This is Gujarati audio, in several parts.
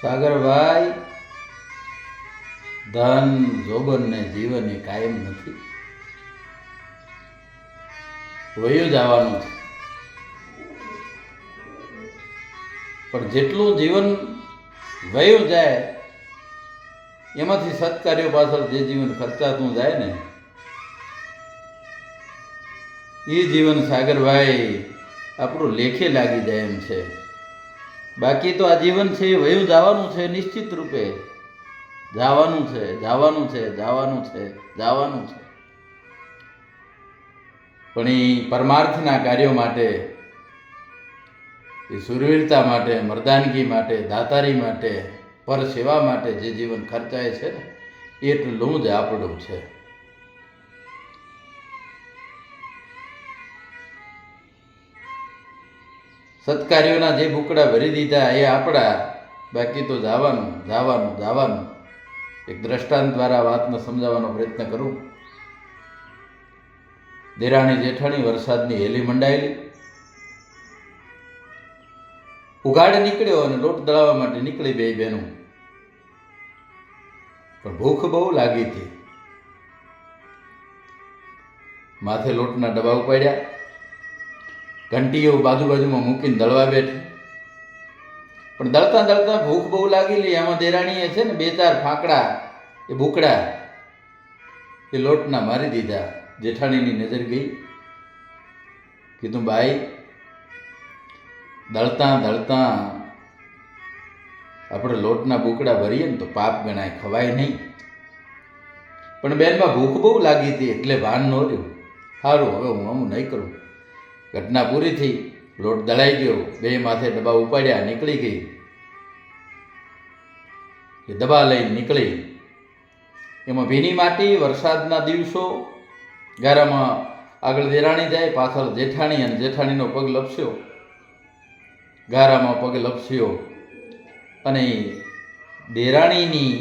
સાગરભાઈ, ધન જોબન ને જીવન એ કાયમ નથી, વયું જવાનું છે. પણ જેટલું જીવન વયું જાય એમાંથી સત્કાર્યો પાછળ જે જીવન ખર્ચાતું જાય ને એ જીવન સાગરભાઈ આપણું લેખે લાગી જાય એમ છે. બાકી તો આ જીવન છે એ વયું જવાનું છે, નિશ્ચિત રૂપે જવાનું છે, જવાનું છે, જવાનું છે, જવાનું છે. પણ એ પરમાર્થના કાર્યો માટે, એ સુરવીરતા માટે, મર્દાનગી માટે, દાતારી માટે, પર સેવા માટે જે જીવન ખર્ચાય છે ને એટલું જ આપણું છે. સત્કાર્યોના જે બુકડા ભરી દીધા એ આપણા, બાકી તો જવાનું જવાનું જવાનું. એક દ્રષ્ટાંત દ્વારા વાતને સમજાવવાનો પ્રયત્ન કરું. દેરાણી જેઠાણી વરસાદની હેલી મંડાયેલી, ઉઘાડ નીકળ્યો અને લોટ દળાવવા માટે નીકળી બે બહેનો. પણ ભૂખ બહુ લાગી હતી. માથે લોટના ડબ્બા ઉપાડ્યા, ઘંટીઓ બાજુમાં મૂકીને દળવા બેઠી. પણ દળતા દળતા ભૂખ બહુ લાગેલી. આમાં દેરાણીએ છે ને 2-4 ફાંકડા એ બુકડા એ લોટના મારી દીધા. જેઠાણીની નજર ગઈ. કીધું, બાઈ, દળતા દળતા આપણે લોટના બુકડા ભરીએ ને તો પાપ ગણાય, ખવાય નહીં. પણ બેનમાં ભૂખ બહુ લાગી હતી એટલે ભાન ન રહ્યું. સારું, હવે હું આમ નહીં કરું. ઘટના પૂરી થઈ, લોટ દળાઈ ગયો, 2 માથે ડબ્બા ઉપાડ્યા, નીકળી ગઈ. એ ડબ્બા લઈને નીકળી. એમાં ભીની માટી, વરસાદના દિવસો, ગારામાં આગળ દેરાણી જાય, પાછળ જેઠાણી, અને જેઠાણીનો પગ લપસ્યો, ગારામાં પગ લપસ્યો. અને દેરાણીની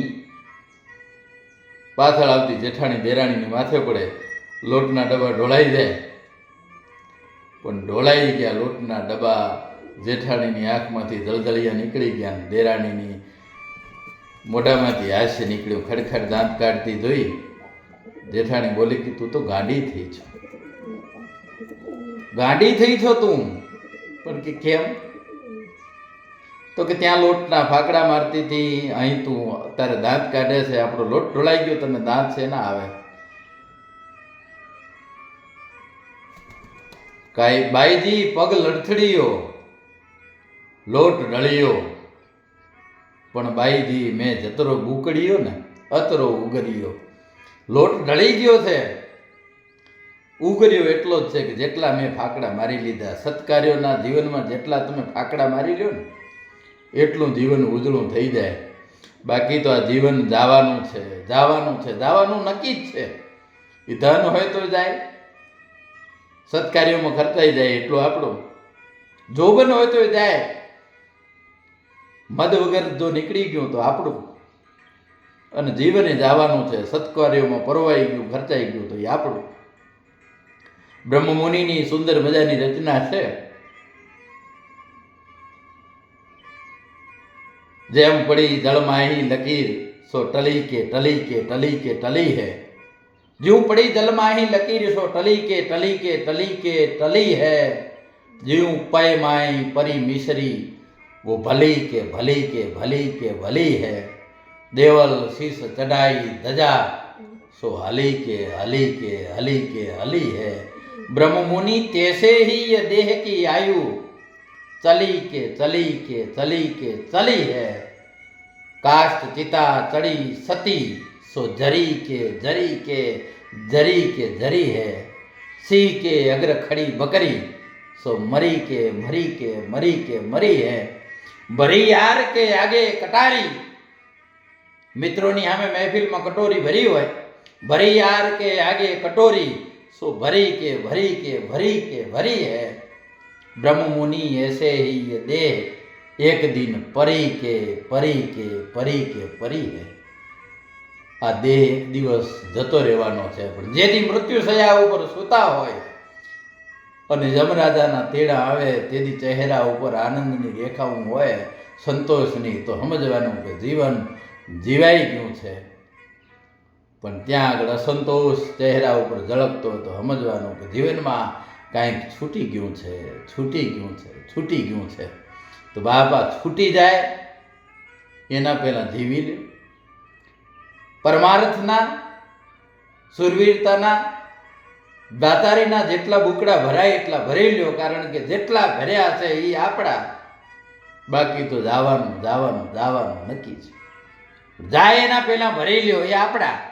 પાછળ આવતી જેઠાણી દેરાણીની માથે પડે. લોટના ડબ્બા ઢોળાઈ જાય. પણ ઢોળાઈ ગયા લોટના ડબ્બા, જેઠાણીની આંખમાંથી જળજળિયા નીકળી ગયા. દેરાણીની મોઢામાંથી હાસ્ય નીકળ્યું. ખડખડ દાંત કાઢતી જોઈ જેઠાણી બોલી કે તું તો ગાંડી થઈ છો, ગાંડી થઈ છો તું. પણ કે કેમ? તો કે ત્યાં લોટના ફાકડા મારતી હતી, અહીં તું અત્યારે દાંત કાઢે છે. આપણો લોટ ઢોળાઈ ગયો, તને દાંત છે ના આવે. કાંઈ બાઈજી પગ લડથડીયો, લોટ ઢળ્યો. પણ બાઈજી મેં જતરો બુકડ્યો ને અતરો ઉગર્યો. લોટ ઢળી ગયો છે, ઉગર્યો એટલો જ છે કે જેટલા મેં ફાકડા મારી લીધા. સત્કાર્યોના જીવનમાં જેટલા તમે ફાકડા મારી લ્યો ને એટલું જીવન ઉજળું થઈ જાય. બાકી તો આ જીવન જવાનું છે, જવાનું છે, જવાનું નક્કી જ છે. એ ધન હોય તો જાય, સત્કાર્યોમાં ખર્ચાઈ જાય એટલું આપણું. જોબન હોય તો જાય, મદ વગર જો નીકળી ગયું તો આપણું. અને જીવને જવાનું છે, સત્કાર્યોમાં પરવાઈ ગયું, ખર્ચાઈ ગયું તો એ આપણું. બ્રહ્મમુનિની સુંદર મજાની રચના છે. જેમ પડી જળમાહી લકીર, સો ટલી કે ટલી કે ટલી કે ટલી है. ज्यों पड़ी जलमाही लकीर, सो टली के टली के टली के टली है. ज्यों पय माई परी मिश्री, वो भली के भली के भली के भली है. देवल शीश चढ़ाई धजा, सो हली के हली के हली के हली है. ब्रह्म मुनि तैसे ही ये देह की आयु, चली के चली के चली के चली है. काष्ठ चिता चढ़ी सती, सो जरी के जरी के जरी के जरी है. सिंह के अग्र खड़ी बकरी, सो मरी के मरी के मरी के मरी है. भरी यार के आगे कटारी, मित्रों ની સામે મહેફિલમાં કટોરી ભરી હોય, ભરી યાર કે આગે કટોરી, સો ભરી કે ભરી કે ભરી કે ભરી है. ब्रह्म मुनि ऐसे ही ये देह, एक दिन परी के परी के परी के परी है. આ દેહ એક દિવસ જતો રહેવાનો છે. પણ જેથી મૃત્યુ શૈયા ઉપર સૂતા હોય અને જમરાજાના તેડા આવે તેથી ચહેરા ઉપર આનંદની રેખાઓ હોય, સંતોષની તો સમજવાનું કે જીવન જીવાઈ ગયું છે, પણ ત્યાં આગળ અસંતોષ ચહેરા ઉપર ઝળકતો તો સમજવાનું કે જીવનમાં કાંઈક છૂટી ગયું છે, છૂટી ગયું છે, છૂટી ગયું છે. તો બાપા છૂટી જાય એના પહેલાં જીવી લે. પરમાર્થના, સુરવીરતાના, દાતારીના જેટલા બુકડા ભરાય એટલા ભરી લ્યો, કારણ કે જેટલા ભર્યા છે એ આપણા, બાકી તો જવાનું જવાનું જવાનું નક્કી છે. જાય એના પહેલાં ભરી લ્યો, એ આપણા.